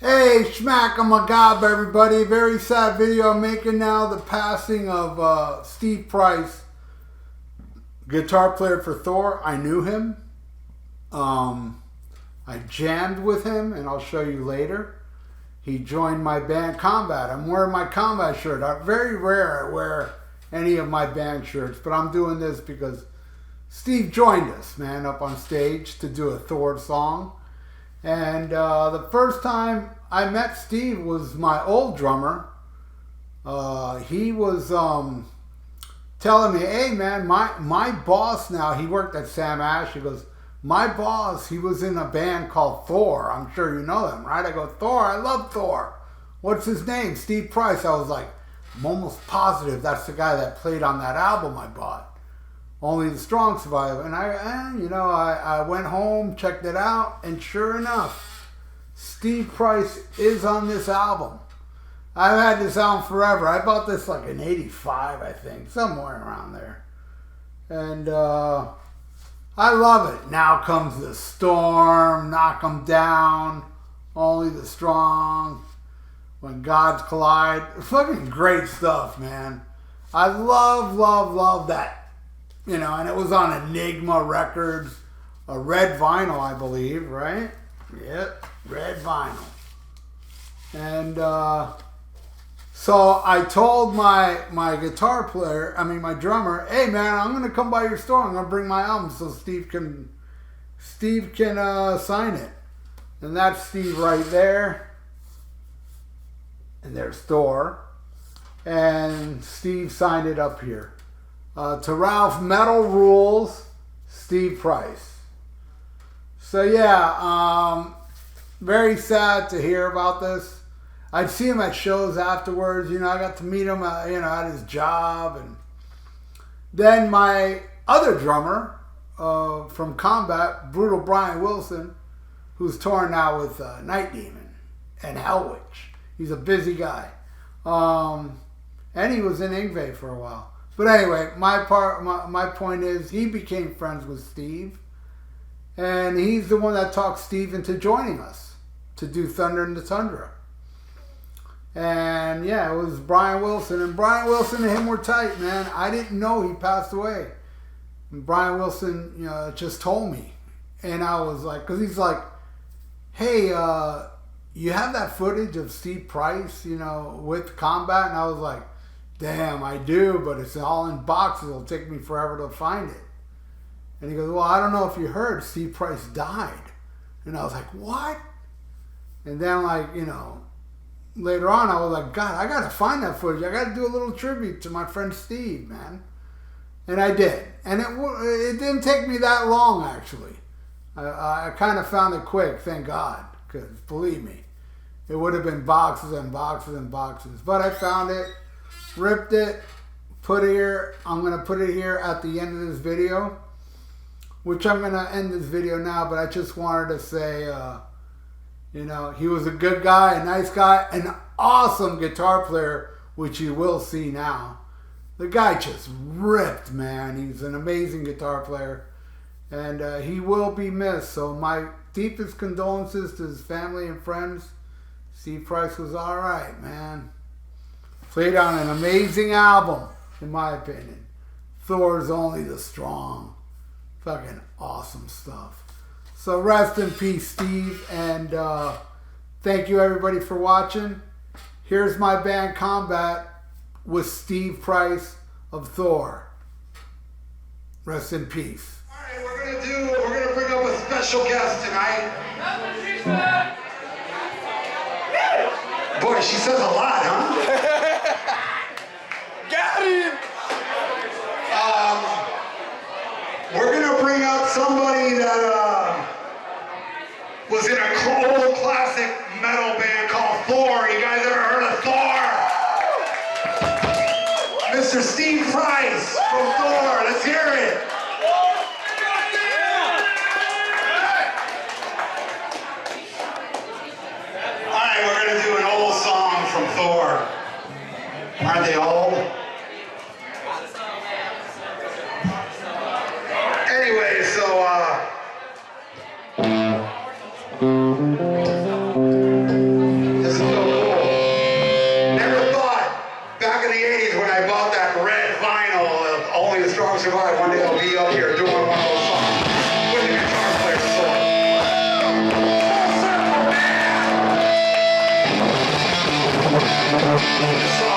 Hey, schmack-a-ma-gob, everybody. Very sad video I'm making now. The passing of Steve Price, guitar player for Thor. I knew him. I jammed with him, and I'll show you later. He joined my band Combat. I'm wearing my Combat shirt. Very rare I wear any of my band shirts, but I'm doing this because Steve joined us, man, up on stage to do a Thor song. And the first time I met Steve was my old drummer. He was telling me, hey man, my boss now, he worked at Sam Ash. He goes, my boss, he was in a band called Thor. I'm sure you know them, right? I go, Thor, I love Thor. What's his name? Steve Price. I was like, I'm almost positive that's the guy that played on that album I bought. Only the Strong Survive. And I went home, checked it out, and sure enough, Steve Price is on this album. I've had this album forever. I bought this like in '85, I think, somewhere around there. And I love it. Now comes the storm, knock 'em down, only the strong, when gods collide. Fucking great stuff, man. I love that. You know, and it was on Enigma Records, a red vinyl, I believe, right? Yep, red vinyl. And so I told my guitar player, my drummer, hey man, I'm gonna come by your store. I'm gonna bring my album so Steve can sign it. And that's Steve right there. And there's Thor. And Steve signed it up here. To Ralph, Metal Rules, Steve Price. So yeah, very sad to hear about this. I'd see him at shows afterwards. You know, I got to meet him, at his job. And then my other drummer from Combat, Brutal Brian Wilson, who's touring now with Night Demon and Hellwitch. He's a busy guy. And he was in Yngwie for a while. But anyway, my point is he became friends with Steve. And he's the one that talked Steve into joining us to do Thunder in the Tundra. And yeah, it was Brian Wilson. And Brian Wilson and him were tight, man. I didn't know he passed away. And Brian Wilson, just told me. And I was like, because he's like, hey, you have that footage of Steve Price, with Combat? And I was like, damn, I do, but it's all in boxes. It'll take me forever to find it. And he goes, well, I don't know if you heard, Steve Price died. And I was like, what? And then, later on, I was like, God, I got to find that footage. I got to do a little tribute to my friend Steve, man. And I did. And it didn't take me that long, actually. I kind of found it quick, thank God. Because, believe me, it would have been boxes and boxes and boxes. But I found it. Ripped it, put it here. I'm going to put it here at the end of this video, which I'm going to end this video now, but I just wanted to say, he was a good guy, a nice guy, an awesome guitar player, which you will see now. The guy just ripped, man. He's an amazing guitar player, and he will be missed. So my deepest condolences to his family and friends. Steve Price was all right, man. Played on an amazing album, in my opinion. Thor's Only the Strong. Fucking awesome stuff. So rest in peace, Steve. And thank you, everybody, for watching. Here's my band Combat with Steve Price of Thor. Rest in peace. All right, we're gonna bring up a special guest tonight. Boy, she says a lot, huh? Got him! We're gonna bring up somebody that was in an old classic metal band called Thor. You guys ever heard of Thor? Mr. Steve Price from Thor. Let's hear it. All right, we're gonna do an old song from Thor. Aren't they old? Anyway, so This song